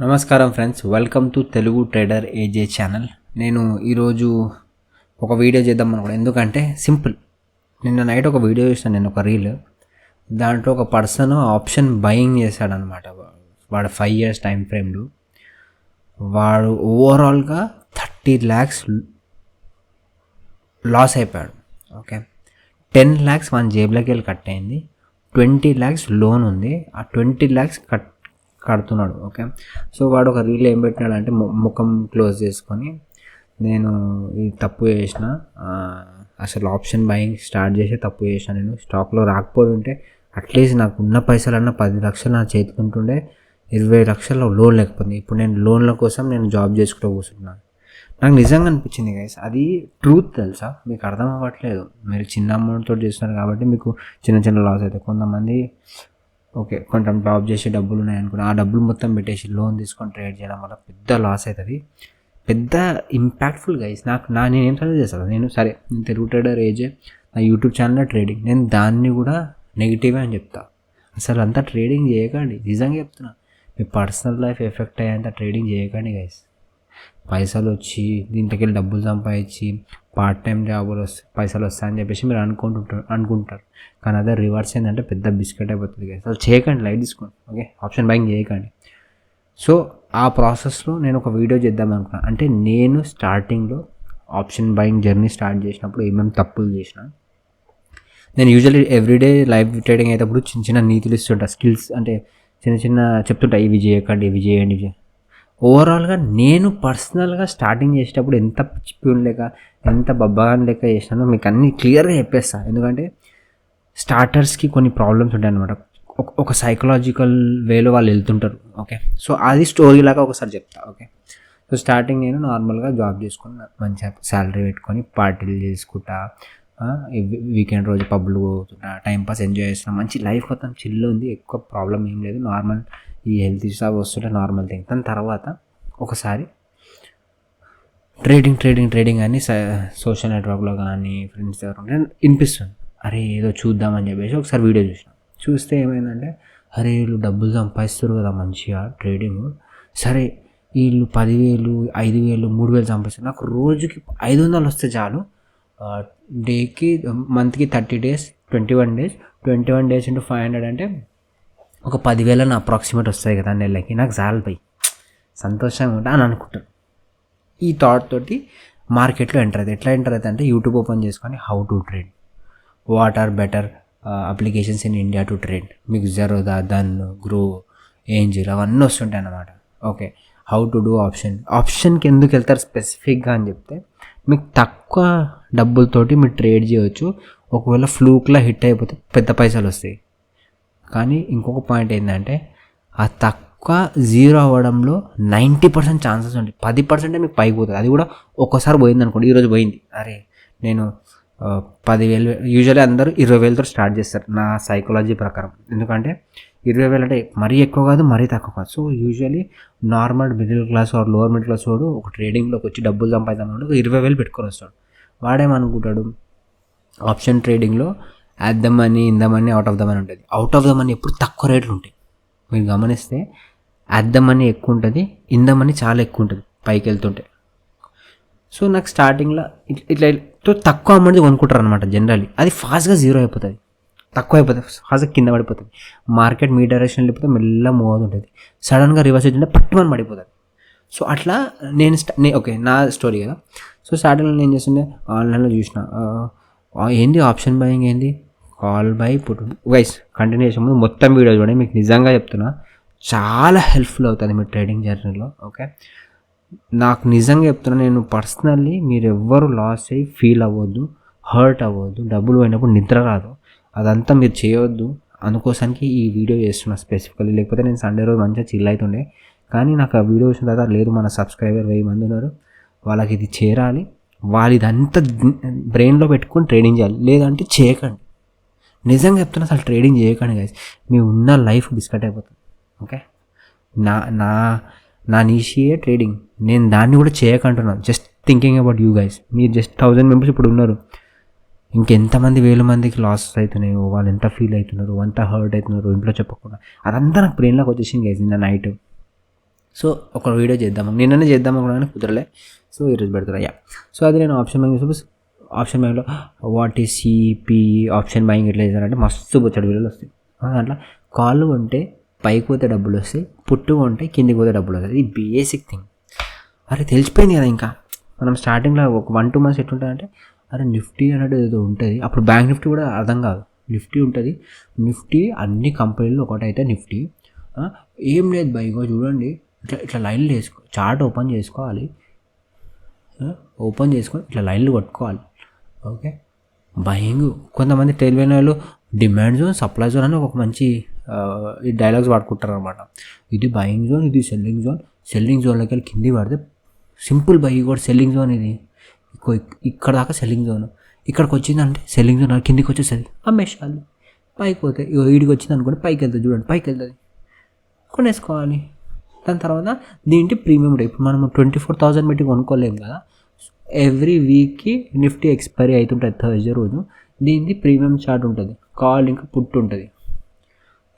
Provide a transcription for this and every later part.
నమస్కారం friends, welcome to Telugu trader AJ channel. నేను ఈరోజు ఒక వీడియో చేద్దాం అనుకోండి. ఎందుకంటే సింపుల్, నిన్న నైట్ ఒక వీడియో చూసాను, నేను ఒక రీల్. దాంట్లో ఒక పర్సన్ ఆప్షన్ బయింగ్ చేశాడనమాట. వాడు 5 years టైం ఫ్రేమ్లో వాడు ఓవరాల్గా 30 lakhs లాస్ అయిపోయాడు. ఓకే, 10 lakhs మన జేబులోకి వెళ్ళి కట్ అయింది, 20 lakhs లోన్ ఉంది, ఆ 20 lakhs కడుతున్నాడు. ఓకే, సో వాడు ఒక రీల్ ఏం పెట్టినాడంటే ముఖం క్లోజ్ చేసుకొని, నేను ఈ తప్పు చేసిన, అసలు ఆప్షన్ బయింగ్ స్టార్ట్ చేసి తప్పు చేసిన, నేను స్టాక్లో రాకపోతుంటే అట్లీస్ట్ నాకు ఉన్న పైసలన్నా 10 లక్షలు నా చేతుకుంటుండే, 20 లక్షల లోన్ లేకపోతుంది. ఇప్పుడు నేను లోన్ల కోసం నేను జాబ్ చేసుకుంటూ కూర్చుంటున్నాను. నాకు నిజంగా అనిపించింది గైస్, అది ట్రూత్. తెలుసా, మీకు అర్థం అవ్వట్లేదు. మీరు చిన్న అమౌంట్తో చేస్తున్నారు కాబట్టి మీకు చిన్న చిన్న లాస్ అవుతాయి. కొంతమంది ఓకే కొంచెం జాబ్ చేసి డబ్బులు ఉన్నాయనుకున్నా, ఆ డబ్బులు మొత్తం పెట్టేసి లోన్ తీసుకొని ట్రేడ్ చేయడం వల్ల పెద్ద లాస్ అవుతుంది, పెద్ద ఇంపాక్ట్ఫుల్ గైస్. నేనేం సజెస్ట్ చేస్తాను, నేను తెలుగు ట్రేడర్ ఏజే నా యూట్యూబ్ ఛానల్లో ట్రేడింగ్, నేను దాన్ని కూడా నెగిటివే అని చెప్తా. అసలు అంతా ట్రేడింగ్ చేయకండి, నిజంగా చెప్తున్నా. మీ పర్సనల్ లైఫ్ ఎఫెక్ట్ అయ్యేంత ట్రేడింగ్ చేయకండి గైస్. పైసలు వచ్చి దీంట్లోకి వెళ్ళి డబ్బులు సంపాదించి పార్ట్ టైం జాబులు వస్తాయి, పైసలు వస్తాయని చెప్పేసి మీరు అనుకుంటారు. కానీ అదే రివర్స్ ఏంటంటే పెద్ద బిస్కెట్ అయిపోతుంది గైస్. అసలు చేయకండి, లైట్ తీసుకోండి. ఓకే, ఆప్షన్ బయింగ్ చేయకండి. సో ఆ ప్రాసెస్లో నేను ఒక వీడియో చేద్దాం అనుకున్నాను. అంటే నేను స్టార్టింగ్లో ఆప్షన్ బయింగ్ జర్నీ స్టార్ట్ చేసినప్పుడు ఏమేమి తప్పులు చేసిన, నేను యూజువల్లీ ఎవ్రీడే లైవ్ ట్రేడింగ్ అయ్యేటప్పుడు చిన్న చిన్న నీతులు ఇస్తుంటా, స్కిల్స్ అంటే చిన్న చిన్న చెప్తుంటా, ఇవి చేయకండి, ఇవి చేయండి. ఓవరాల్గా నేను పర్సనల్గా స్టార్టింగ్ చేసేటప్పుడు ఎంత పిచ్చిపిన్ లేక ఎంత బబ్బాగాన్ లేక చేసినానో మీకు అన్నీ క్లియర్గా చెప్పేస్తాను. ఎందుకంటే స్టార్టర్స్కి కొన్ని ప్రాబ్లమ్స్ ఉంటాయి అనమాట, ఒక సైకలాజికల్ వేలో వాళ్ళు వెళ్తుంటారు. ఓకే, సో అది స్టోరీ లాగా ఒకసారి చెప్తా. ఓకే, సో స్టార్టింగ్ నేను నార్మల్గా జాబ్ చేసుకుని మంచిగా శాలరీ పెట్టుకొని పార్టీలు చేసుకుంటా, వీకెండ్ రోజు పబ్లు పోతుంటా, టైంపాస్ ఎంజాయ్ చేస్తున్నా, మంచి లైఫ్ మొత్తం చిల్లు ఉంది, ఎక్కువ ప్రాబ్లం ఏం లేదు, నార్మల్ ఈ హెల్త్ ఇష్యూస్ అవి వస్తుంటే నార్మల్ థింగ్. దాని తర్వాత ఒకసారి ట్రేడింగ్ అని సోషల్ నెట్వర్క్లో కానీ ఫ్రెండ్స్ దగ్గర వినిపిస్తుంది, అరే ఏదో చూద్దామని చెప్పేసి ఒకసారి వీడియో చూస్తే ఏమైందంటే, అరే వీళ్ళు డబ్బులు సంపాదిస్తారు కదా మంచిగా ట్రేడింగ్, సరే వీళ్ళు 10,000 5,000 3,000 సంపాదిస్తారు, నాకు రోజుకి 500 వస్తే చాలు, డేకి మంత్కి 30 days 21 days ఇంటూ 500 అంటే ఒక 10,000 అప్రాక్సిమేట్ వస్తాయి కదా నెలకి, నాకు చాలు పోయి సంతోషంగా ఉంటా అని అనుకుంటాను. ఈ థాట్ తోటి మార్కెట్లో ఎంటర్ అవుతుంది. ఎట్లా ఎంటర్ అవుతుంది అంటే, యూట్యూబ్ ఓపెన్ చేసుకొని how to trade, what are better applications in India to trade, మీకు జెరోదా, దన్, గ్రో, ఏంజిల్ అవన్నీ వస్తుంటాయి అన్నమాట. ఓకే, హౌ టు డూ ఆప్షన్కి ఎందుకు వెళ్తారు స్పెసిఫిక్గా అని చెప్తే, మీకు తక్కువ డబ్బులతోటి మీరు ట్రేడ్ చేయవచ్చు. ఒకవేళ ఫ్లూక్లా హిట్ అయిపోతే పెద్ద పైసలు వస్తాయి. కానీ ఇంకొక పాయింట్ ఏంటంటే, ఆ తక్కువ జీరో అవ్వడంలో 90% ఛాన్సెస్ ఉంటాయి, 10% మీకు పైకి పోతుంది. అది కూడా ఒక్కసారి పోయింది అనుకోండి, ఈరోజు పోయింది, అరే నేను 10,000, యూజువల్లీ అందరూ 20,000తో స్టార్ట్ చేస్తారు నా సైకాలజీ ప్రకారం. ఎందుకంటే 20,000 అంటే మరీ ఎక్కువ కాదు, మరీ తక్కువ కాదు. So usually normal middle class or lower middle class వాడు ఒక ట్రేడింగ్లోకి వచ్చి డబ్బులు సంపాదిద్దామంటే 20,000 పెట్టుకొని వస్తాడు. వాడేమనుకుంటాడు, ఆప్షన్ ట్రేడింగ్లో at the money, in the money, out of the money ఉంటుంది. అవుట్ ఆఫ్ ద మనీ ఎప్పుడు తక్కువ రేట్లు ఉంటాయి. మీరు గమనిస్తే యాట్ ద మనీ ఎక్కువ ఉంటుంది, ఇన్ ద మనీ చాలా ఎక్కువ ఉంటుంది పైకి వెళ్తుంటే. సో నాకు స్టార్టింగ్లో ఇట్లా తక్కువ అమౌంట్ కొనుక్కుంటారు అనమాట జనరల్లీ. అది ఫాస్ట్గా జీరో అయిపోతుంది, తక్కువ అయిపోతుంది, ఫాస్ట్గా కింద పడిపోతుంది. మార్కెట్ మీ డైరెక్షన్ వెళ్ళిపోతే మెల్ల మూవ్ అవుతుంటుంది, సడన్గా రివర్స్ అవుతుంటే పట్టుమని పడిపోతుంది. సో అట్లా ఓకే నా స్టోరీ కదా. సో స్టార్టింగ్లో నేను చేస్తుండే, ఆన్లైన్లో చూసిన ఏంది ఆప్షన్ బయింగ్, ఏంది call by put. Guys continue చేసే ముందు మొత్తం వీడియో చూడండి, మీకు నిజంగా చెప్తున్నా చాలా హెల్ప్ఫుల్ అవుతుంది మీ ట్రేడింగ్ జర్నీలో. ఓకే, నాకు నిజంగా చెప్తున్నా, నేను పర్సనల్లీ మీరు ఎవ్వరు లాస్ అయ్యి ఫీల్ అవ్వద్దు, హర్ట్ అవ్వద్దు, డబ్బులు పోయినప్పుడు నిద్ర రాదు, అదంతా మీరు చేయొద్దు. అందుకోసానికి ఈ వీడియో చేస్తున్నా స్పెసిఫికల్లీ. లేకపోతే నేను సండే రోజు మంచిగా చిల్ అవుతుండే, కానీ నాకు ఆ వీడియో వచ్చిన తర్వాత లేదు, మన సబ్స్క్రైబర్ 1000 మంది ఉన్నారు, వాళ్ళకి ఇది చేరాలి, వాళ్ళు ఇదంతా బ్రెయిన్లో పెట్టుకొని ట్రేడింగ్ చేయాలి, లేదంటే చేయకండి. నిజంగా చెప్తున్నా, అసలు ట్రేడింగ్ చేయకండి గైస్, మీ ఉన్న లైఫ్ బిస్కెట్ అయిపోతుంది. ఓకే, నా నా నా నీషియే ట్రేడింగ్, నేను దాన్ని కూడా చేయకంటున్నాను. Just thinking about you guys. మీరు జస్ట్ 1000 మెంబర్స్ ఇప్పుడు ఉన్నారు, ఇంకెంతమంది 1000 మందికి లాస్ అవుతున్నాయో, వాళ్ళు ఎంత ఫీల్ అవుతున్నారు, ఎంత హర్ట్ అవుతున్నారు ఇంట్లో చెప్పకుండా, అదంతా నాకు బ్రెయిన్లోకి వచ్చేసింది గైస్ నిన్న నైట్. సో ఒక వీడియో చేద్దాము, నిన్ననే చేద్దాము కానీ కుదరలే, సో ఈరోజు పెడుతున్నా. సో అది నేను ఆప్షన్ బయింగ్ సపోజ్ ఆప్షన్ బయింగ్లో వాట్ ఈ సిపి ఆప్షన్ బయింగ్ ఎట్లా చేశారంటే మస్తు బొచ్చడి వీడియోలు వస్తాయి. దాంట్లో కాళ్ళు కొంటే పైకి పోతే డబ్బులు వస్తాయి, పుట్టు కొంటే కిందికి పోతే డబ్బులు వస్తాయి. ఇది బేసిక్ థింగ్. అరే తెలిసిపోయింది కదా. ఇంకా మనం స్టార్టింగ్లో ఒక 1-2 months ఎట్లుంటుందంటే అరే నిఫ్టీ అనేది ఏదో ఉంటుంది, అప్పుడు బ్యాంక్ నిఫ్టీ కూడా అర్థం కాదు, నిఫ్టీ ఉంటుంది. నిఫ్టీ అన్ని కంపెనీలు ఒకటైతే నిఫ్టీ ఏం లేదు బైగో చూడండి, ఇట్లా ఇట్లా లైన్లు వేసుకో, చార్ట్ ఓపెన్ చేసుకోవాలి, ఓపెన్ చేసుకొని ఇట్లా లైన్లు కొట్టుకోవాలి. Okay buying. కొంతమంది తెలివైన వాళ్ళు డిమాండ్ జోన్, సప్లై జోన్ అని ఒక మంచి ఈ డైలాగ్స్ వాడుకుంటారు అనమాట. ఇది బయింగ్ జోన్, ఇది సెల్లింగ్ జోన్. సెల్లింగ్ జోన్లోకి వెళ్ళి కింది పడితే సింపుల్ బై కూడా సెల్లింగ్ జోన్. ఇది ఇక్కడ దాకా సెల్లింగ్ జోన్, ఇక్కడికి వచ్చిందంటే సెల్లింగ్ జోన్, కిందికి వచ్చేసరికి అమ్మేసాలి. పైకి పోతే వీడికి వచ్చింది అనుకోండి, పైకి వెళ్తుంది చూడండి, పైకి వెళ్తుంది, కొనేసుకోవాలి. దాని తర్వాత దీంట్లో ప్రీమియం రేట్ ఇప్పుడు మనం 24,000 పెట్టి కొనుక్కోలేము కదా. ఎవ్రీ వీక్కి నిఫ్టీ ఎక్స్పైరీ అవుతుంటుంది థర్స్డే రోజు. దీనికి ప్రీమియం చార్ట్ ఉంటుంది, కాల్ ఇంకా పుట్ ఉంటుంది,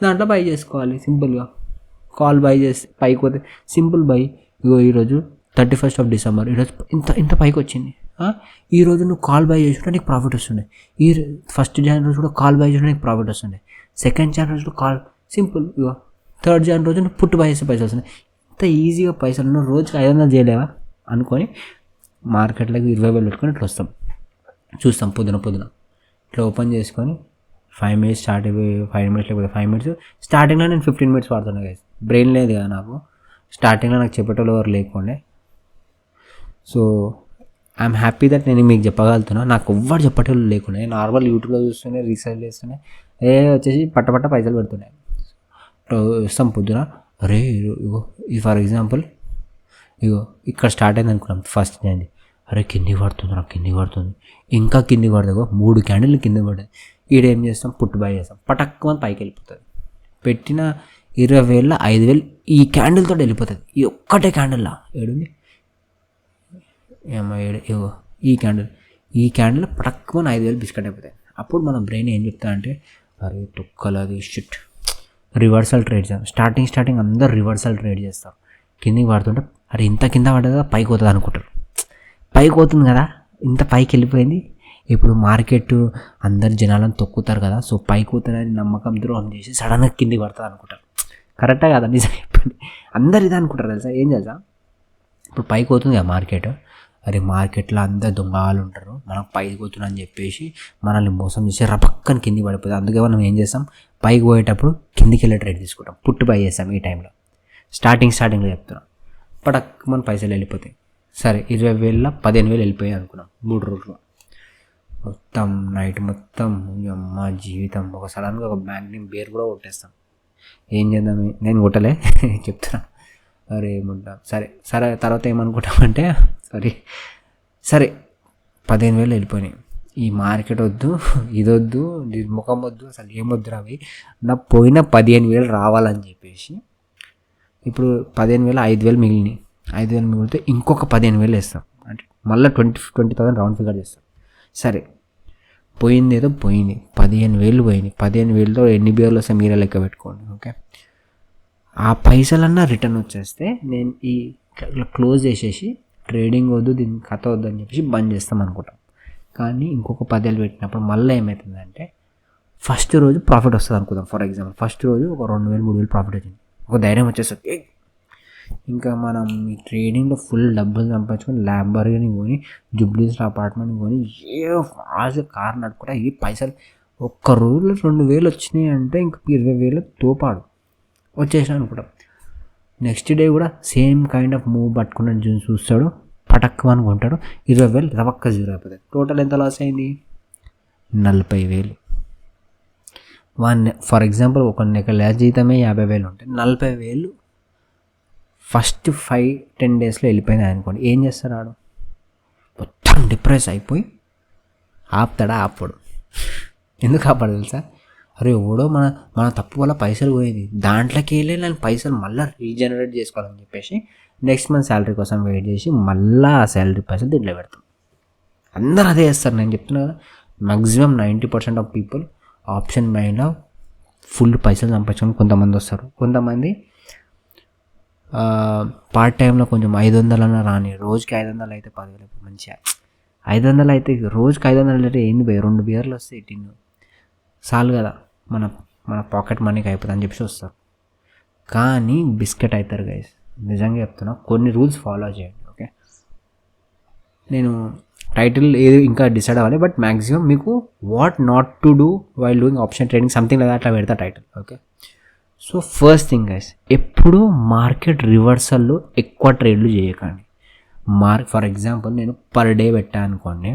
దాంట్లో బై చేసుకోవాలి సింపుల్గా. కాల్ బై చేసి పైకి పోతే సింపుల్ బై. ఈరోజు 31st December, ఈరోజు ఇంత పైకి వచ్చింది. ఈరోజు నువ్వు కాల్ బై చేసుకుంటే నీకు ప్రాఫిట్ వస్తుండే. 1st January రోజు కూడా కాల్ బై చేసుకుంటే నీకు ప్రాఫిట్ వస్తుండే. 2nd January రోజు కాల్ సింపుల్. 3rd January రోజు నువ్వు పుట్టు బై చేస్తే పైసలు వస్తున్నాయి. ఇంత ఈజీగా పైసలు నువ్వు రోజుకి 500 చేయలేవా అనుకొని మార్కెట్లోకి 20,000 పెట్టుకొని ఇట్లా వస్తాం, చూస్తాం పొద్దున ఇట్లా ఓపెన్ చేసుకొని 5 minutes స్టార్ట్ అయిపోయి 5 minutes లేకపోతే 5 minutes. స్టార్టింగ్లో నేను 15 minutes వాడుతున్నాను గైస్, బ్రెయిన్ లేదు కదా నాకు. స్టార్టింగ్లో నాకు చెప్పేటోళ్ళు ఎవరు లేకుండే. సో ఐఎమ్ హ్యాపీ దట్ నేను మీకు చెప్పగలుగుతున్నా. నాకు ఎవ్వరు చెప్పేటోళ్ళు లేకుండా నార్మల్ యూట్యూబ్లో చూస్తూనే రీసెర్చ్ చేస్తూనే వచ్చేసి పట్ట పైసలు పెడుతున్నాయి. వస్తాం పొద్దున. అరే ఇగో ఇది ఫర్ ఎగ్జాంపుల్ ఇగో ఇక్కడ స్టార్ట్ అయింది అనుకున్నాం 1st January. అరే కిందికి పడుతుంది, నాకు కిందికి పడుతుంది, ఇంకా కిందికి పడుతుంది. 3 క్యాండిల్ కిందికి పడ్డాయి. ఈడేం చేస్తాం, పుట్టు బై చేస్తాం, పటక్కుమని పైకి వెళ్ళిపోతుంది. పెట్టిన 20,000 5,000 ఈ క్యాండిల్తో వెళ్ళిపోతుంది. ఈ ఒక్కటే క్యాండిల్లా ఏడుంది ఇగో ఈ క్యాండిల్ పటక్కుమని 5,000 బిస్కెట్ అయిపోతాయి. అప్పుడు మన బ్రెయిన్ ఏం చెప్తానంటే అరే తొక్కలది షిట్, రివర్సల్ ట్రేడ్ చేస్తాం. స్టార్టింగ్ అందరు రివర్సల్ ట్రేడ్ చేస్తారు. కిందికి పడుతుంటే అరే ఇంత కింద పడ్డది కదా పైకి పోతుంది అనుకుంటారు. పైకి పోతుంది కదా, ఇంత పైకి వెళ్ళిపోయింది. ఇప్పుడు మార్కెట్ అందరు జనాలను తొక్కుతారు కదా, సో పైకి పోతుందని నమ్మకం ద్రోహం చేసి సడన్గా కిందికి పడుతుంది అనుకుంటారు. కరెక్టా కదా, నిజం చెప్పండి. అందరు ఇదే అనుకుంటారు తెలుసా. ఏం తెలుసా, ఇప్పుడు పైకి పోతుంది కదా మార్కెట్, అరే మార్కెట్లో అందరు దొంగలు ఉంటారు, మనకు పైకి పోతున్నా అని చెప్పేసి మనల్ని మోసం చేసి రపక్కని కిందికి పడిపోతుంది. అందుకే మనం ఏం చేస్తాం, పైకి పోయేటప్పుడు కిందికి వెళ్ళే ట్రేడ్ తీసుకుంటాం, పుట్టు బై చేస్తాం. ఈ టైంలో స్టార్టింగ్లో చెప్తున్నాం, పడక్ మన పైసలు వెళ్ళిపోతాయి. సరే 20,000 15,000 వెళ్ళిపోయాయి అనుకున్నాం 3 రోజులు. మొత్తం నైట్ మొత్తం అమ్మ జీవితం ఒక సడన్గా ఒక బ్యాంక్ని బేర్ కూడా కొట్టేస్తాం. ఏం చేద్దాం, నేను కొట్టలే చెప్తున్నా. అరే ఏముంటా సరే తర్వాత ఏమనుకుంటామంటే సరే 15,000 వెళ్ళిపోయినాయి, ఈ మార్కెట్ వద్దు, ఇదొద్దు, ముఖం వద్దు, అసలు ఏమొద్దు రావి, నా పోయిన 15,000 రావాలని చెప్పేసి ఇప్పుడు 15,000 5,000 మిగిలినాయి. 5,000 మిగిలితే ఇంకొక 15,000 వేస్తాం, అంటే మళ్ళీ 20,000 రౌండ్ ఫిగర్ చేస్తాం. సరే పోయింది ఏదో పోయింది, 15,000 పోయినాయి. 15,000తో ఎన్ని బియర్లు వస్తే మీరే లెక్క పెట్టుకోండి. ఓకే, ఆ పైసలన్నా రిటర్న్ వచ్చేస్తే నేను ఈ క్లోజ్ చేసేసి ట్రేడింగ్ వద్దు, దీనికి కథ వద్దు అని చెప్పేసి బంద్ చేస్తాం అనుకుంటాం. కానీ ఇంకొక 10,000 పెట్టినప్పుడు మళ్ళీ ఏమవుతుందంటే ఫస్ట్ రోజు ప్రాఫిట్ వస్తుంది అనుకుందాం. ఫర్ ఎగ్జాంపుల్ ఫస్ట్ రోజు ఒక 2,000-3,000 ప్రాఫిట్ వచ్చింది, ఒక ధైర్యం వచ్చేస్తుంది. ఇంకా మనం ఈ ట్రేడింగ్లో ఫుల్ డబ్బులు సంపాదించుకొని ల్యాంబర్గిని కొని, జూబ్లీహిల్స్ అపార్ట్మెంట్ కొని, ఫాస్ట్ కార్ నడుపుకుంటా ఈ పైసలు ఒక్క రోజులో 2,000 వచ్చినాయి అంటే ఇంక 20,000 తోపాడు వచ్చేసాను అనుకుంటాం. నెక్స్ట్ డే కూడా సేమ్ కైండ్ ఆఫ్ మూవ్ పట్టుకున్న చూస్తాడు, పటక్కు అనుకుంటాడు, 20,000 రవక్క జీరో అయిపోతుంది. టోటల్ ఎంత లాస్ అయింది, 40,000. ఫర్ ఎగ్జాంపుల్ ఒక నెల జీతమే 50,000 ఉంటే 40,000 ఫస్ట్ 5-10 డేస్లో వెళ్ళిపోయింది అనుకోండి. ఏం చేస్తాడు ఆడు, మొత్తం డిప్రెస్ అయిపోయి ఆపుతాడా, ఆపడు. ఎందుకు ఆపడు తెలుసా, అరే ఎవడో మన తప్పు వల్ల పైసలు పోయేది, దాంట్లోకి వెళ్ళి నేను పైసలు మళ్ళీ రీజనరేట్ చేసుకోవాలని చెప్పేసి నెక్స్ట్ మంత్ శాలరీ కోసం వెయిట్ చేసి మళ్ళీ ఆ శాలరీ పైసలు దీంట్లో పెడతాం. అందరూ అదే చేస్తారు. నేను చెప్తున్నా కదా, మ్యాక్సిమం 90% ఆఫ్ పీపుల్ ఆప్షన్ మైండ్లో ఫుల్ పైసలు సంపాదించుకొని కొంతమంది వస్తారు. కొంతమంది పార్ట్ టైంలో కొంచెం 500 రాని, రోజుకి 500 అయితే 10,000 మంచిగా. 500 అయితే రోజుకి 500 అయితే ఏంది భయ్, 2 బియర్లు వస్తాయి టిన్ను చాలు కదా, మన మన పాకెట్ మనీకి అయిపోతుంది అని చెప్పేసి వస్తారు. కానీ బిస్కెట్ అవుతారు గైస్, నిజంగా చెప్తున్నా. కొన్ని రూల్స్ ఫాలో చేయండి. ఓకే, నేను టైటిల్ ఏది ఇంకా డిసైడ్ అవ్వాలి, బట్ మ్యాక్సిమం మీకు what not to do while doing option trading something లేదా అట్లా పెడతా title. Okay, so first thing guys, ఎప్పుడు మార్కెట్ రివర్సల్లో ఎక్కువ ట్రేడ్లు చేయకండి. ఫర్ ఎగ్జాంపుల్ నేను పర్ డే పెట్టాను అనుకోండి,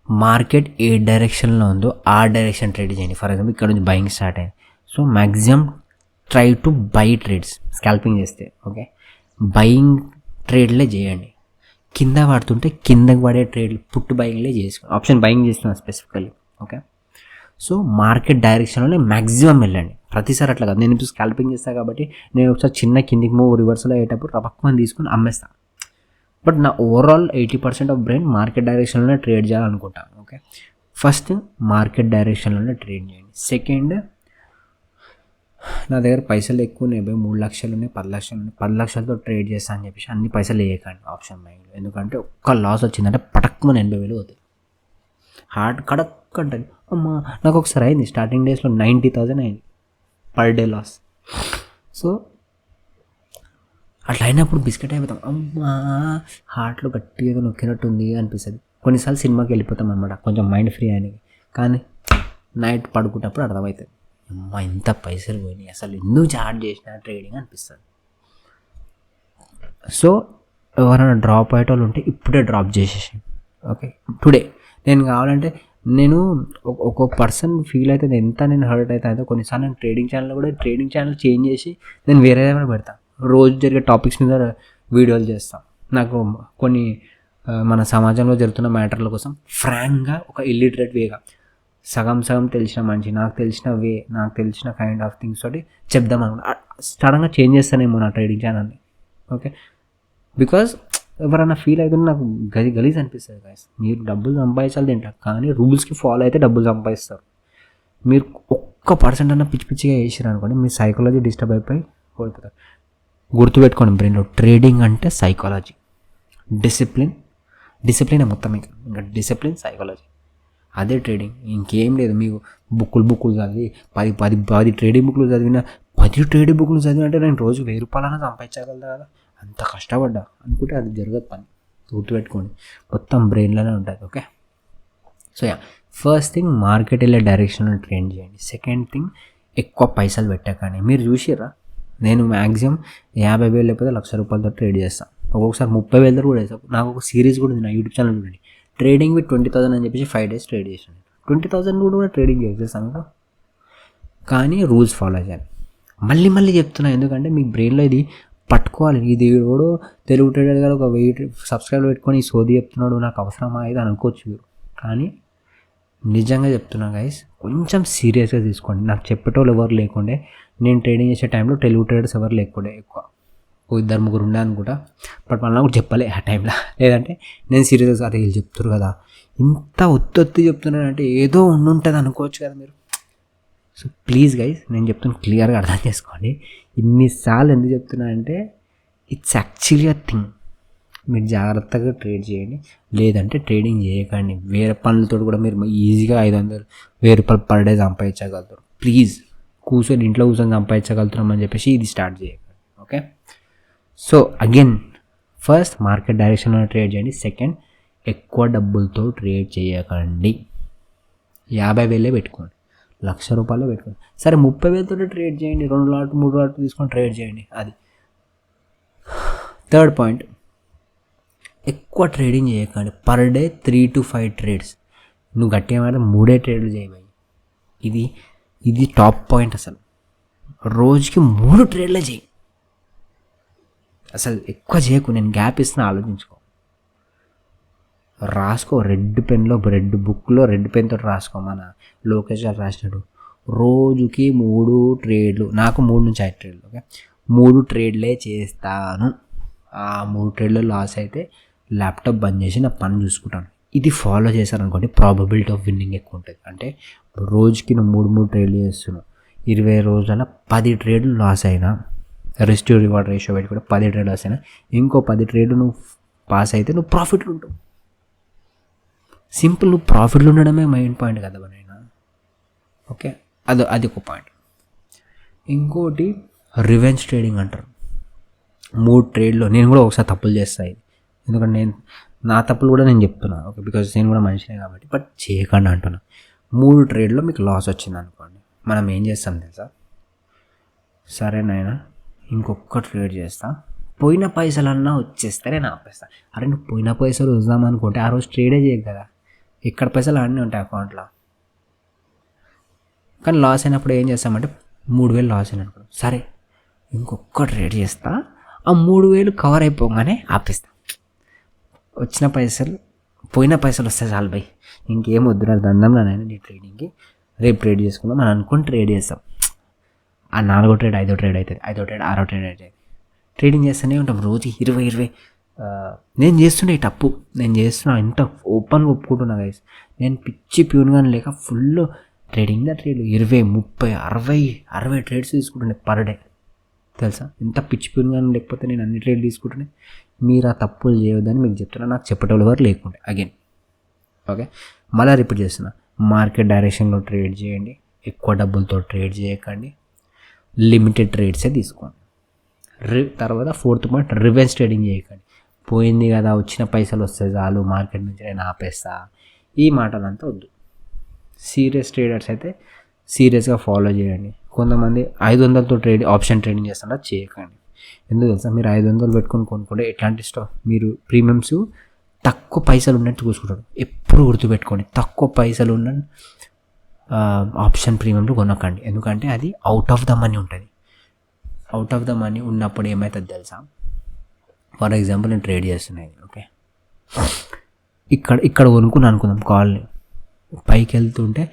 మార్కెట్ ఏ డైరెక్షన్లో ఉందో ఆ డైరెక్షన్ ట్రేడ్ చేయండి. ఫర్ ఎగ్జాంపుల్ ఇక్కడ నుంచి బయింగ్ స్టార్ట్ అయింది, so maximum try to buy trades. Scalping చేస్తే ఓకే, బయింగ్ ట్రేడ్లే చేయండి. కింద పడుతుంటే కిందకి పడే ట్రేడ్లు పుట్టు బయింగ్లే చేసుకోండి. ఆప్షన్ బయింగ్ చేస్తున్నాను స్పెసిఫికల్లీ. ఓకే, సో మార్కెట్ డైరెక్షన్లోనే మ్యాక్సిమం వెళ్ళండి. ప్రతిసారి అట్లా కాదు, నేను ఇప్పుడు స్కాల్పింగ్ చేస్తాను కాబట్టి నేను ఒకసారి చిన్న కిందికి మూవ్ రివర్సల్ అయ్యేటప్పుడు రపక్మని తీసుకుని అమ్మేస్తాను. బట్ నా ఓవరాల్ 80% ఆఫ్ బ్రెయిన్ మార్కెట్ డైరెక్షన్లోనే ట్రేడ్ చేయాలనుకుంటాను. ఓకే, ఫస్ట్ మార్కెట్ డైరెక్షన్లోనే ట్రేడ్ చేయండి. సెకండ్, నా దగ్గర పైసలు ఎక్కువ ఉన్నాయి, 3 లక్షలు ఉన్నాయి, 10 లక్షలు ఉన్నాయి, 10 లక్షలతో ట్రేడ్ చేస్తాను అని చెప్పేసి అన్ని పైసలు వేయకండి ఆప్షన్ బయింగ్లో. ఎందుకంటే ఒక్క లాస్ వచ్చిందంటే పటక్మని 80,000 అవుతుంది. హార్డ్ కడక్ అంటుంది. అమ్మా, నాకు ఒకసారి అయింది స్టార్టింగ్ డేస్లో 90,000 అయింది పర్ డే లాస్. సో అట్లా అయినప్పుడు బిస్కెట్ అయిపోతాం. అమ్మా, హార్ట్లో గట్టిగా నొక్కినట్టుంది అనిపిస్తుంది. కొన్నిసార్లు సినిమాకి వెళ్ళిపోతాం అనమాట, కొంచెం మైండ్ ఫ్రీ అయినవి. కానీ నైట్ పడుకున్నప్పుడు అర్థమవుతుంది, అమ్మా ఇంత పైసలు పోయినాయి, అసలు ఎందుకు చార్జ్ చేసిన ట్రేడింగ్ అనిపిస్తుంది. సో ఎవరైనా డ్రాప్ అయ్యేటోళ్ళు ఉంటే ఇప్పుడే డ్రాప్ చేసేసి. ఓకే, టుడే నేను కావాలంటే నేను ఒక పర్సన్ ఫీల్ అవుతుంది, ఎంత నేను హర్ట్ అవుతుంది. కొన్నిసార్లు నేను ట్రేడింగ్ ఛానల్ చేంజ్ చేసి నేను వేరే ఏమైనా పెడతాను. రోజు జరిగే టాపిక్స్ మీద వీడియోలు చేస్తాను. నాకు కొన్ని మన సమాజంలో జరుగుతున్న మ్యాటర్ల కోసం ఫ్రాంక్గా ఒక ఇల్లిటరేట్ వేగా సగం తెలిసిన మనిషి, నాకు తెలిసిన కైండ్ ఆఫ్ థింగ్స్ తోటి చెప్దాం అనుకుంటా. సడన్గా చేంజ్ చేస్తానేమో నా ట్రేడింగ్ ఛానల్ని. ఓకే, బికాజ్ ఎవరైనా ఫీల్ అవుతుంటే నాకు గలీజ్ అనిపిస్తుంది గాయస్. మీరు డబ్బులు సంపాదించాలి తింటారు, కానీ రూల్స్కి ఫాలో అయితే డబ్బులు సంపాదిస్తారు. మీరు 1% అన్న పిచ్చిగా చేసారు అనుకోండి, మీ సైకాలజీ డిస్టర్బ్ అయిపోయి ఓడిపోతారు. గుర్తుపెట్టుకోండి బ్రెయిన్లో, ట్రేడింగ్ అంటే సైకాలజీ, డిసిప్లిన్ మొత్తం. ఇంకా డిసిప్లిన్, సైకాలజీ, అదే ట్రేడింగ్, ఇంకేం లేదు. మీకు బుక్కులు చదివి 10 ట్రేడింగ్ బుక్లు చదివినా 10 ట్రేడింగ్ బుక్లు చదివినంటే నేను రోజు 1,000 రూపాయలైనా సంపాదించగలదా కదా, అంత కష్టపడ్డా అనుకుంటే అది జరగదు పని. గుర్తుపెట్టుకోండి, మొత్తం బ్రెయిన్లోనే ఉంటుంది. Okay, so first thing market వెళ్ళే డైరెక్షన్లో ట్రేడ్ చేయండి. సెకండ్ థింగ్, ఎక్కువ పైసలు పెట్టకండి. మీరు చూసిర్రా, నేను మ్యాక్సిమం 50,000 లేకపోతే 1,00,000 రూపాయలతో ట్రేడ్ చేస్తాను. ఒక్కొక్కసారి 30,000 కూడా వేస్తాను. నాకు ఒక సిరీస్ కూడా ఉంది నా యూట్యూబ్ ఛానల్ చూడండి, ట్రేడింగ్ విత్ 20,000 అని చెప్పేసి 5 days ట్రేడ్ చేసాను. 20,000 కూడా ట్రేడింగ్ చేసేస్తాను. కానీ రూల్స్ ఫాలో చేయాలి. మళ్ళీ చెప్తున్నా, ఎందుకంటే మీ బ్రెయిన్లో ఇది పట్టుకోవాలి. ఇది కూడా తెలుగు ట్రేడర్ గారు ఒక 1000 సబ్స్క్రైబర్ పెట్టుకొని ఈ సోది చెప్తున్నాడు, నాకు అవసరమా ఇది అనుకోవచ్చు మీరు. కానీ నిజంగా చెప్తున్నా గైస్, కొంచెం సీరియస్గా తీసుకోండి. నాకు చెప్పేటోళ్ళు ఎవరు లేకుండే, నేను ట్రేడింగ్ చేసే టైంలో తెలుగు ట్రేడర్స్ ఎవరు లేకుండే, ఎక్కువ 2-3 ఉండే అనుకుంటా. బట్ మళ్ళీ కూడా చెప్పలే ఆ టైంలో, లేదంటే నేను సీరియస్గా అదే వీళ్ళు చెప్తారు కదా, ఇంత ఒత్తి చెప్తున్నానంటే ఏదో ఉండుంటుంది అనుకోవచ్చు కదా మీరు. సో ప్లీజ్ గైస్, నేను చెప్తున్నా క్లియర్గా అర్థం చేసుకోండి. ఇన్నిసార్లు ఎందుకు చెప్తున్నానంటే ఇట్స్ యాక్చువల్లీ అ థింగ్. మీరు జాగ్రత్తగా ట్రేడ్ చేయండి, లేదంటే ట్రేడింగ్ చేయకండి. వేరే పనులతో కూడా మీరు ఈజీగా 500-1000 రూపాయలు పర్ డే సంపాదించగలుగుతారు. ప్లీజ్ ఇంట్లో కూర్చొని సంపాదించగలుగుతున్నాం చెప్పేసి ఇది స్టార్ట్ చేయకండి. Okay, so again first market డైరెక్షన్లో ట్రేడ్ చేయండి. సెకండ్, ఎక్కువ డబ్బులతో ట్రేడ్ చేయకండి. 50,000 పెట్టుకోండి, 1,00,000 రూపాయలు పెట్టుకోండి. సరే 30,000తో ట్రేడ్ చేయండి, 2 లాట్ 3 లాట్ తీసుకొని ట్రేడ్ చేయండి. అది థర్డ్ పాయింట్, ఎక్కువ ట్రేడింగ్ చేయకండి. Per day 3 to 5 trades. నువ్వు గట్టిగా మాట 3 ట్రేడ్లు చేయబోయి, ఇది టాప్ పాయింట్. అసలు రోజుకి 3 ట్రేడ్లే చేయి. అసలు ఎక్కువ చేయకు, నేను గ్యాప్ ఇస్తున్నా, ఆలోచించుకో, రాసుకో. రెడ్ బుక్లో రెడ్ పెన్తో రాసుకో, మన లోకేష్ గారు రాసినాడు. రోజుకి 3 ట్రేడ్లు, నాకు 3 నుంచి 5 ట్రేడ్లు. ఓకే, 3 ట్రేడ్లే చేస్తాను. ఆ 3 ట్రేడ్లో లాస్ అయితే ల్యాప్టాప్ బంద్ చేసి నా పని చూసుకుంటాను. ఇది ఫాలో చేశారనుకోండి, ప్రాబబిలిటీ ఆఫ్ విన్నింగ్ ఎక్కువ ఉంటుంది. అంటే రోజుకి నువ్వు 3 ట్రేడ్లు చేస్తున్నావు, 20 రోజుల 10 ట్రేడ్లు లాస్ అయినా రిస్క్ టు రివార్డ్ రేషియో పెట్టుకుంటే 10 ట్రేడ్ వస్తాయి, ఇంకో 10 ట్రేడ్ నువ్వు పాస్ అయితే నువ్వు ప్రాఫిట్లు ఉంటావు. సింపుల్, నువ్వు ప్రాఫిట్లు ఉండడమే మెయిన్ పాయింట్ కదా నైనా. ఓకే, అది ఒక పాయింట్. ఇంకోటి రివెంజ్ ట్రేడింగ్ అంటారు. 3 ట్రేడ్లో నేను కూడా ఒకసారి తప్పులు చేస్తాయి, ఎందుకంటే నా తప్పులు కూడా నేను చెప్తున్నాను. ఓకే, బికాజ్ నేను కూడా మనిషినే కాబట్టి, బట్ చేయకుండా అంటున్నా. 3 ట్రేడ్లో మీకు లాస్ వచ్చింది అనుకోండి, మనం ఏం చేస్తాం తెలుసా? సరే నాయనా ఇంకొక ట్రేడ్ చేస్తా, పోయిన పైసలన్నా వచ్చేస్తే నేను ఆపేస్తా. అరే నువ్వు పోయిన పైసలు వద్దామనుకుంటే ఆ రోజు ట్రేడే చేయకు కదా, ఇక్కడ పైసలు అన్నీ ఉంటాయి అకౌంట్లో. కానీ లాస్ అయినప్పుడు ఏం చేస్తామంటే 3,000 లాస్ అయిన అనుకో, సరే ఇంకొక ట్రేడ్ చేస్తా, ఆ 3,000 కవర్ అయిపోగానే ఆపేస్తా. వచ్చిన పైసలు పోయిన పైసలు వస్తే చాలు భయ్, ఇంకేం వద్దురా దండంలో నేను నీ ట్రేడింగ్కి, రేపు ట్రేడ్ చేసుకుందాం మనం అనుకొని ట్రేడ్ చేస్తాం. ఆ 4వ ట్రేడ్ 5వ ట్రేడ్ అవుతుంది, 5వ ట్రేడ్ 6వ ట్రేడ్ అవుతుంది. ట్రేడింగ్ చేస్తూనే ఉంటాం రోజు 20 నేను చేస్తుండే తప్పు, నేను చేస్తున్నా, ఎంత ఓపెన్గా ఒప్పుకుంటున్నా గైస్. నేను పిచ్చి ప్యూన్గానే లేక ఫుల్ ట్రేడింగ్ ట్రేడ్ 20, 30, 60 ట్రేడ్స్ తీసుకుంటుండే పర్ డే తెలుసా. ఎంత పిచ్చి ప్యూన్గానే లేకపోతే నేను అన్ని ట్రేడ్ తీసుకుంటుండే. మీరు ఆ తప్పులు చేయొద్దని మీకు చెప్తున్నా, నాకు చెప్పేటోళ్ళు ఎవరు లేకుండే. అగైన్ ఓకే, మళ్ళీ రిపీట్ చేస్తున్నా, మార్కెట్ డైరెక్షన్లో ట్రేడ్ చేయండి, ఎక్కువ డబ్బులతో ట్రేడ్ చేయకండి, లిమిటెడ్ ట్రేడ్సే తీసుకోండి. తర్వాత 4th పాయింట్, రివెంజ్ ట్రేడింగ్ చేయకండి. పోయింది కదా, వచ్చిన పైసలు వస్తే చాలు, మార్కెట్ నుంచి నేను ఆపేస్తా, ఈ మాటలంతా వద్దు. సీరియస్ ట్రేడర్స్ అయితే సీరియస్గా ఫాలో చేయండి. కొంతమంది 500తో ఆప్షన్ ట్రేడింగ్ చేస్తున్నా, చేయకండి. ఎందుకు తెలుసా, మీరు 500 పెట్టుకొని కొనుక్కుంటే ఎట్లాంటి మీరు ప్రీమియమ్స్ తక్కువ పైసలు ఉన్నట్టు చూసుకుంటాడు. ఎప్పుడు గుర్తుపెట్టుకోండి, తక్కువ పైసలు ఉన్న ఆప్షన్ ప్రీమియంలు కొనకండి, ఎందుకంటే అది అవుట్ ఆఫ్ ద మనీ ఉంటుంది. అవుట్ ఆఫ్ ద మనీ ఉన్నప్పుడు ఏమవుతుంది తెలుసా, ఫర్ ఎగ్జాంపుల్ నేను ట్రేడ్ చేస్తున్నాను, ఓకే, ఇక్కడ కొనుక్కుని అనుకుందాం, కాల్ని పైకి వెళ్తుంటే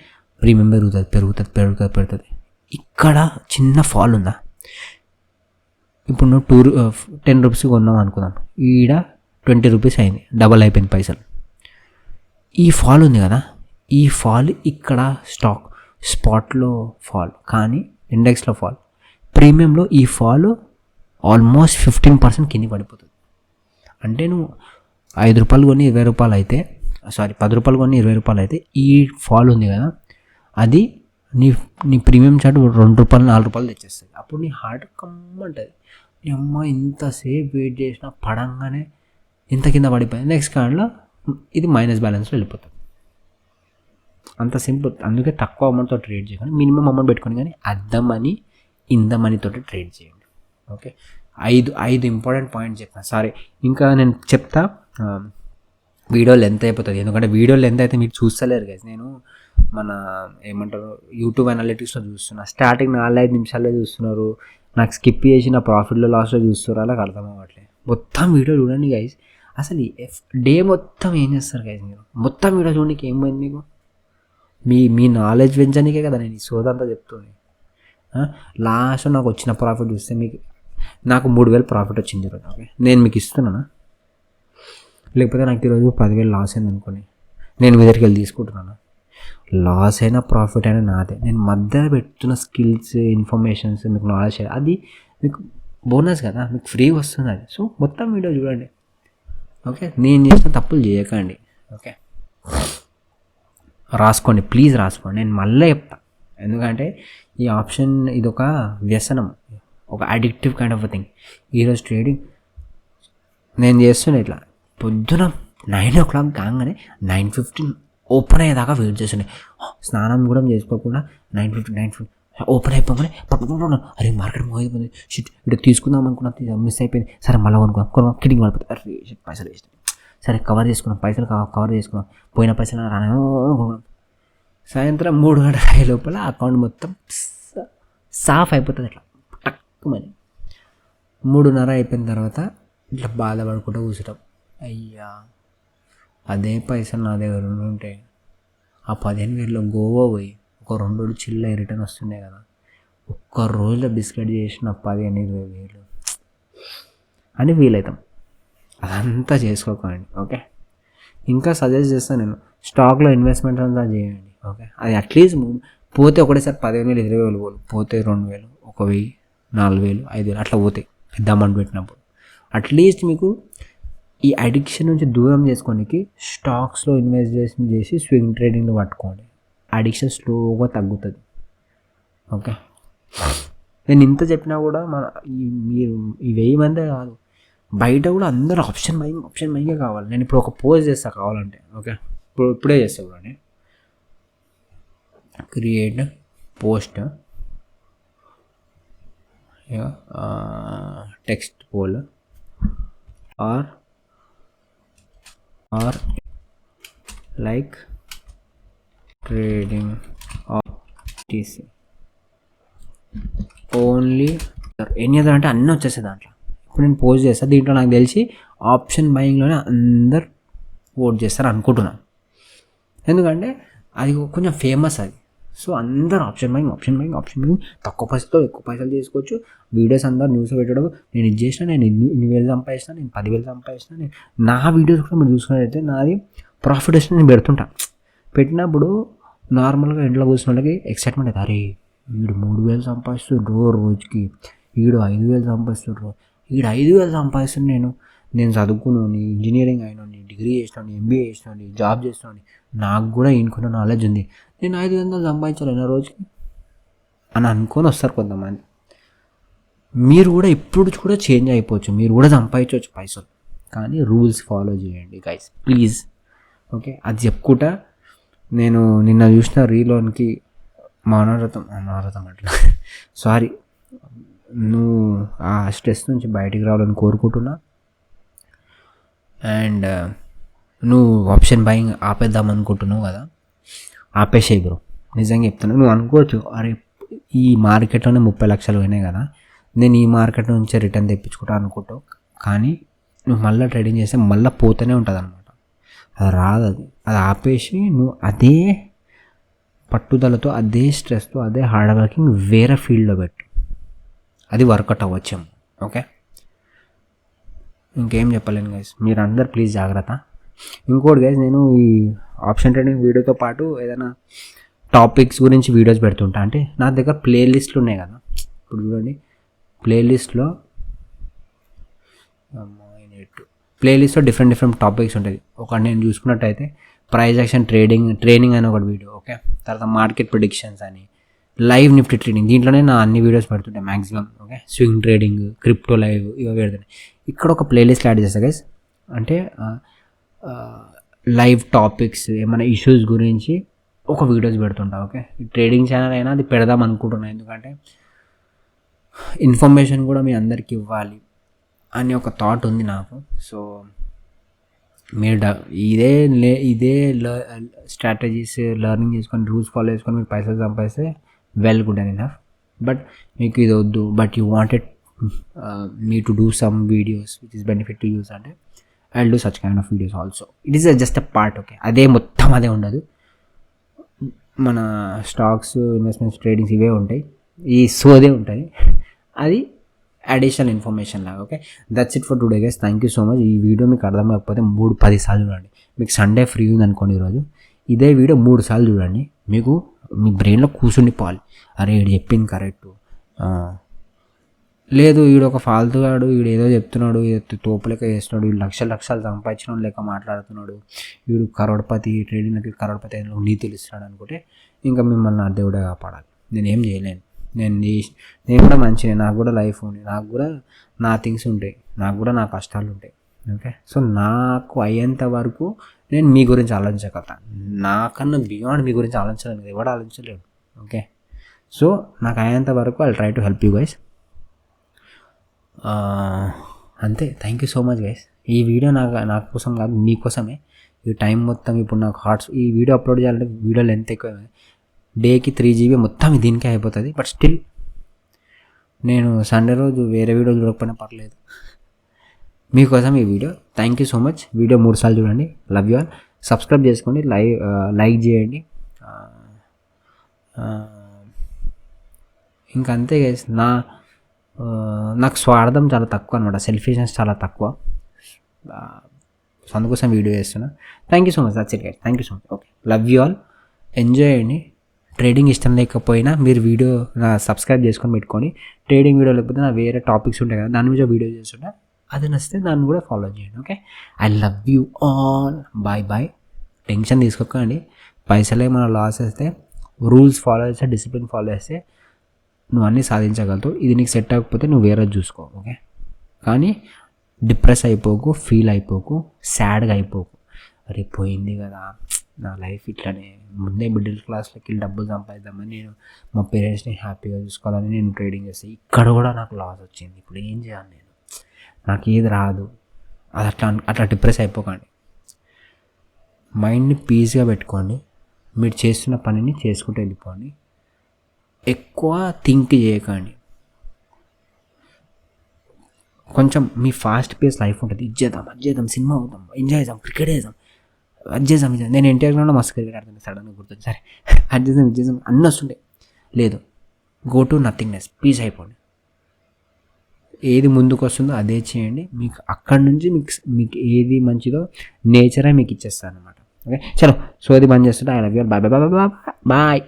ప్రీమియం పెరుగుతుంది. ఇక్కడ చిన్న ఫాల్ ఉందా, ఇప్పుడు నువ్వు 10 రూపీస్ కొన్నావు అనుకుందాం, ఈడ 20 రూపీస్ అయింది, డబల్ అయిపోయింది పైసలు. ఈ ఫాల్ ఉంది కదా, ఈ ఫాల్ ఇక్కడ స్పాట్లో ఫాల్, కానీ ఇండెక్స్లో ఫాల్, ప్రీమియంలో ఈ ఫాల్ ఆల్మోస్ట్ 15% కింద పడిపోతుంది. అంటే నువ్వు 5 రూపాయలు కొని 20 రూపాయలు అయితే, 10 రూపాయలు కొని 20 రూపాయలు అయితే, ఈ ఫాల్ ఉంది కదా, అది నీ ప్రీమియం చార్ట్ 2 రూపాయలు 4 రూపాయలు తెచ్చేస్తుంది. అప్పుడు నీ హార్ట్ కమ్మంటుంది, నీ అమ్మ ఇంతసేపు వెయిట్ చేసినా పడంగానే ఇంత కింద పడిపోయింది, నెక్స్ట్ కార్డ్లో ఇది మైనస్ బ్యాలెన్స్లో వెళ్ళిపోతుంది. అంత సింపుల్. అందుకే తక్కువ అమౌంట్తో ట్రేడ్ చేయకండి, మినిమం అమౌంట్ పెట్టుకొని, కానీ అద్దమని ఇందమనితో ట్రేడ్ చేయండి. ఓకే, 5 ఇంపార్టెంట్ పాయింట్స్ చెప్పిన. సారీ, ఇంకా నేను చెప్తా, వీడియో లెంత్ అయిపోతుంది, ఎందుకంటే వీడియో లెంత్ అయితే మీరు చూస్తలేరు గైస్. నేను మన ఏమంటారు యూట్యూబ్ అనాలిటిక్స్లో చూస్తున్నా, స్టార్టింగ్ 4-5 నిమిషాలే చూస్తున్నారు, నాకు స్కిప్ చేసి నా ప్రాఫిట్లో లాస్లో చూస్తున్నారు, అలా అర్థం అవ్వట్లేదు. మొత్తం వీడియో చూడండి గైస్. అసలు డే మొత్తం ఏం చేస్తారు గైస్ మీరు? మొత్తం వీడియో చూడడానికి ఏం పోయింది మీకు? మీ నాలెడ్జ్ పెంచడానికే కదా నేను ఈ సోదంతా చెప్తుంది. లాస్ట్ నాకు వచ్చిన ప్రాఫిట్ చూస్తే నాకు 3,000 ప్రాఫిట్ వచ్చింది ఈరోజు. ఓకే, నేను మీకు ఇస్తున్నానా? లేకపోతే నాకు ఈరోజు 10,000 లాస్ అయింది అనుకోని నేను మీ దగ్గరికి వెళ్ళి తీసుకుంటున్నాను. లాస్ అయినా ప్రాఫిట్ అయినా నాదే. నేను మధ్యలో పెడుతున్న స్కిల్స్, ఇన్ఫర్మేషన్స్, మీకు నాలెడ్జ్, అది మీకు బోనస్ కదా, మీకు ఫ్రీ వస్తుంది అది. సో మొత్తం వీడియో చూడండి. ఓకే, నేను చేసిన తప్పులు చేయకండి. ఓకే, రాసుకోండి, ప్లీజ్ రాసుకోండి. నేను మళ్ళీ చెప్తాను, ఎందుకంటే ఈ ఆప్షన్ ఇది ఒక వ్యసనం, ఒక అడిక్టివ్ కైండ్ ఆఫ్ థింగ్. ఈరోజు ట్రేడింగ్ నేను చేస్తుండే ఇట్లా, పొద్దున 9 o'clock కాగానే 9:15 ఓపెన్ అయ్యేదాకా వెయిట్ చేస్తుండే. స్నానం కూడా చేసుకోకుండా 9:50 ఓపెన్ అయిపోగానే అరే మార్కెట్ మోగిపోయింది, షిట్ ఇక్కడ తీసుకుందాం అనుకున్నా, మిస్ అయిపోయింది, సరే మళ్ళీ కొనుక్కున్నాం, కిటింగ్ పడిపోతుంది, అరే షిట్ పైసలు వేస్ట్, సరే కవర్ చేసుకున్నాం, పైసలు కవర్ చేసుకున్నాం, పోయిన పైసలు రాను. సాయంత్రం 3 గంటల లోపల అకౌంట్ మొత్తం సాఫ్ అయిపోతుంది, ఇట్లా టక్కుమని. 3:30 అయిపోయిన తర్వాత ఇట్లా బాధపడుకుంటూ కూర్చుంటాం, అయ్యా అదే పైసలు నా దగ్గర ఉంటే ఆ 15,000లో గోవా పోయి ఒక 2 రోజులు చిల్ రిటర్న్ వస్తుండే కదా, ఒక్క రోజులో బిస్కెట్ చేసిన 15,000-20,000 అని ఫీల్ అవుతాం. అదంతా చేసుకోకండి. ఓకే, ఇంకా సజెస్ట్ చేస్తాను నేను, స్టాక్లో ఇన్వెస్ట్మెంట్ అంతా చేయండి. ఓకే, అది అట్లీస్ట్ పోతే ఒకటేసారి 15,000 20,000 పోతే 2,000 1,000 4,000 5,000 అట్లా పోతాయి పెద్ద అమౌంట్ పెట్టినప్పుడు. అట్లీస్ట్ మీకు ఈ అడిక్షన్ నుంచి దూరం చేసుకోనికి స్టాక్స్లో ఇన్వెస్ట్ చేసి స్వింగ్ ట్రేడింగ్లో పట్టుకోండి. అడిక్షన్ స్లోగా తగ్గుతుంది. ఓకే, నేను ఇంత చెప్పినా కూడా మీరు ఈ 1000 మందే కాదు, బయట కూడా అందరూ ఆప్షన్ బయింగే కావాలి. నేను ఇప్పుడు ఒక పోస్ట్ చేస్తా కావాలంటే. ఓకే, ఇప్పుడే చేస్తా కూడా నేను create post text poll or like trading or TC only any other అంటే అన్నీ వచ్చేస్తాయి దాంట్లో. ఇప్పుడు నేను పోస్ట్ చేస్తాను, దీంట్లో నాకు తెలిసి ఆప్షన్ బయింగ్లోనే అందరు ఓట్ చేస్తారు అనుకుంటున్నాను. ఎందుకంటే అది కొంచెం ఫేమస్ అది. సో అందరు ఆప్షన్ బయింగ్ తక్కువ పైసలతో ఎక్కువ పైసలు చేసుకోవచ్చు. వీడియోస్ అందరు న్యూస్ పెట్టడం, నేను ఇది చేసిన, నేను 2,000 సంపాదించిన, నేను 10,000 సంపాదించిన. నా వీడియోస్ కూడా మీరు చూసుకున్నట్టయితే నాది ప్రాఫిట్ వస్తే నేను పెట్టినప్పుడు నార్మల్గా ఇంట్లో కూర్చున్న వాళ్ళకి ఎక్సైట్మెంట్ అవుతుంది. అరే వీడు 3,000 సంపాదిస్తుండ్రు రోజుకి, వీడు 5,000 సంపాదిస్తుండ్రు, వీడు 5,000 సంపాదిస్తున్నాను, నేను చదువుకున్నాను, ఇంజనీరింగ్ అయినాను, డిగ్రీ చేసినాను, MBA చేసినాను, జాబ్ చేస్తున్నాను, నాకు కూడా ఇంకొన్న నాలెడ్జ్ ఉంది, నేను 5,000 సంపాదించాను రోజుకి అని అనుకొని వస్తారు కొంతమంది. మీరు కూడా ఇప్పుడు కూడా చేంజ్ అయిపోవచ్చు, మీరు కూడా సంపాదించవచ్చు పైసలు, కానీ రూల్స్ ఫాలో చేయండి గైస్ ప్లీజ్. ఓకే, అది చెప్పుకుంటా నేను నిన్న చూసిన రీలోనికి మనోరథం అట్లా సారీ, నువ్వు ఆ స్ట్రెస్ నుంచి బయటికి రావాలని కోరుకుంటున్నా. అండ్ నువ్వు ఆప్షన్ బయింగ్ ఆపేద్దాం అనుకుంటున్నావు కదా, ఆపేసేయి బ్రో. నిజంగా చెప్తున్నాను. నువ్వు అనుకోవచ్చు, అరే ఈ మార్కెట్లోనే 30 లక్షలు పోయినాయి కదా, నేను ఈ మార్కెట్ నుంచే రిటర్న్ తెప్పించుకుంటా అనుకుంటావు. కానీ నువ్వు మళ్ళీ ట్రేడింగ్ చేస్తే మళ్ళీ పోతూనే ఉంటుంది అనమాట. అది రాదు. అది ఆపేసి నువ్వు అదే పట్టుదలతో, అదే స్ట్రెస్తో, అదే హార్డ్ వర్కింగ్ వేరే ఫీల్డ్లో పెట్టు, అది వర్కౌట్ అవ్వచ్చేమో. ఓకే, ఇంకేం చెప్పలేను గైస్, మీరు అందరు ప్లీజ్ జాగ్రత్త. ఇంకోటి గైస్, నేను ఈ ఆప్షన్ ట్రేడింగ్ వీడియోతో పాటు ఏదైనా టాపిక్స్ గురించి వీడియోస్ పెడుతుంటా. అంటే నా దగ్గర ప్లేలిస్ట్లు ఉన్నాయి కదా, ఇప్పుడు చూడండి ప్లేలిస్ట్లో డిఫరెంట్ టాపిక్స్ ఉంటుంది. ఒకటి నేను చూసుకున్నట్టయితే ప్రైస్ యాక్షన్ ట్రైనింగ్ అని ఒకటి వీడియో. ఓకే, తర్వాత మార్కెట్ ప్రిడిక్షన్స్ అని, లైవ్ నిఫ్టీ ట్రేడింగ్, దీంట్లోనే నా అన్ని వీడియోస్ పెడుతుంటాయి maximum. Okay, swing trading, crypto live, ఇవి పెడుతున్నాయి. ఇక్కడ ఒక ప్లేలిస్ట్ యాడ్ చేస్తా గైస్. అంటే లైవ్ టాపిక్స్, ఏమైనా ఇష్యూస్ గురించి ఒక వీడియోస్ పెడుతుంటా. ఓకే, ట్రేడింగ్ ఛానల్ అయినా అది పెడదాం అనుకుంటున్నాను, ఎందుకంటే ఇన్ఫర్మేషన్ కూడా మీ అందరికి ఇవ్వాలి అని ఒక థాట్ ఉంది నాకు. సో మీరు ఇదే స్ట్రాటజీస్ లెర్నింగ్ చేసుకొని, రూల్స్ ఫాలో చేసుకొని మీరు పైసలు సంపాదిస్తే well good and enough. But మీకు ఇది వద్దు, but you wanted me to do some videos which is benefit to use అంటే I will do such kind of videos also. It is just a part. Okay, అదే మొత్తం అదే ఉండదు. మన stocks, investments, tradings ఇవే ఉంటాయి, ఈ సోదే ఉంటుంది, అది అడిషనల్ ఇన్ఫర్మేషన్ లాగా. Okay, that's it for today guys. Thank you so much. ఈ వీడియో మీకు అర్థం కాకపోతే 3-10 సార్లు చూడండి. మీకు సండే ఫ్రీ ఉంది అనుకోండి, ఈరోజు ఇదే వీడియో 3 సార్లు చూడండి. మీకు మీ బ్రెయిన్లో కూర్చుండిపోవాలి, అరే వీడు చెప్పింది కరెక్టు, లేదు వీడు ఒక ఫాల్తుగాడు, వీడు ఏదో చెప్తున్నాడు, తోపులెక్క చేస్తున్నాడు, వీడు లక్షలు సంపాదించిన లెక్క మాట్లాడుతున్నాడు, వీడు కరోడ్పతి, ట్రేడింగ్కి కరోడ్పతి అయిన నీ తెలుస్తున్నాడు అనుకుంటే ఇంకా మిమ్మల్ని నా దేవుడే కాపాడాలి. నేనేం చేయలేను. నేను కూడా మంచిగా, నాకు కూడా లైఫ్ ఉంది, నాకు కూడా నా థింగ్స్ ఉంటాయి, నాకు కూడా నా కష్టాలు ఉంటాయి. ఓకే, సో నాకు అయ్యేంత వరకు నేను మీ గురించి ఆలోచించగలుగుతాను. నాకన్నా బియాండ్ మీ గురించి ఆలోచించలేదు, ఎవడు ఆలోచించలేడు. ఓకే, సో నాకు అయ్యేంత వరకు I try to help you guys. అంతే. Thank you so much guys. ఈ వీడియో నా కోసం కాదు, మీకోసమే. ఈ టైం మొత్తం ఇప్పుడు నాకు ఈ వీడియో అప్లోడ్ చేయాలంటే వీడియో లెంత్ ఎక్కువ, డేకి 3 GB మొత్తం దీనికే అయిపోతుంది. బట్ స్టిల్ నేను సండే రోజు వేరే వీడియో చూడకపోయినా పర్లేదు, మీకోసం ఈ video. Thank you so much. Video 3 సార్లు చూడండి. Love you all. సబ్స్క్రైబ్ చేసుకోండి, లైక్ చేయండి. ఇంకా అంతే గైస్. నాకు స్వార్థం చాలా తక్కువ అనమాట, సెల్ఫిష్నెస్ చాలా తక్కువ, అందుకోసం వీడియో చేస్తున్నా. Thank you so much. That's it guys. Thank you so much. Okay, love you all. Enjoy చేయండి, ట్రేడింగ్ ఇష్టం లేకపోయినా మీరు వీడియో నా సబ్స్క్రైబ్ చేసుకొని పెట్టుకొని, ట్రేడింగ్ వీడియో లేకపోతే నా వేరే టాపిక్స్ ఉంటాయి కదా, దాని మీద వీడియో చేస్తుంటే అది నచ్చితే దాన్ని కూడా ఫాలో చేయండి. Okay, I love you all. Bye bye. Tension తీసుకోకండి. పైసలే మన లాస్ వస్తే, రూల్స్ ఫాలో చేస్తే, డిసిప్లిన్ ఫాలో చేస్తే నువ్వు అన్నీ సాధించగలుగుతావు. ఇది నీకు సెట్ అవ్వకపోతే నువ్వు వేరే చూసుకో. ఓకే, కానీ డిప్రెస్ అయిపోకు, ఫీల్ అయిపోకు, సాడ్గా అయిపోకు. అరే పోయింది కదా నా లైఫ్ ఇట్లానే, ముందే మిడిల్ క్లాస్లోకి వెళ్ళి డబ్బులు సంపాదిద్దామని నేను మా పేరెంట్స్ని హ్యాపీగా చూసుకోవాలని నేను ట్రేడింగ్ చేస్తాను, ఇక్కడ కూడా నాకు లాస్ వచ్చింది, ఇప్పుడు ఏం చేయాలి నేను, నాకు ఏది రాదు, అది అట్లా డిప్రెస్ అయిపోకండి. మైండ్ని పీస్గా పెట్టుకోండి. మీరు చేస్తున్న పనిని చేసుకుంటూ వెళ్ళిపోండి. ఎక్కువ థింక్ చేయకండి. కొంచెం మీ ఫాస్ట్ పేస్ లైఫ్ ఉంటుంది. ఇది చేద్దాం, అది చేద్దాం, సినిమా అవుతాం, ఎంజాయ్ చేద్దాం, క్రికెట్ వేద్దాం, అది చేద్దాం, ఇది నేను ఎన్టీఆర్ గ్రౌండ్లో మస్తు క్రికెట్ ఆడుతుంది, సడన్గా గుర్తుంది, సరే అది చేద్దాం, ఇది చేద్దాం అన్నీ వస్తుంటాయి. లేదు, గో టు నథింగ్నెస్, పీస్ అయిపోండి. ఏది ముందుకు వస్తుందో అదే చేయండి. మీకు అక్కడి నుంచి మీకు ఏది మంచిదో నేచరే మీకు ఇచ్చేస్తాను అనమాట. ఓకే, చలో సోది బంద్ చేస్తుంటే I love you. Bye bye bye bye bye.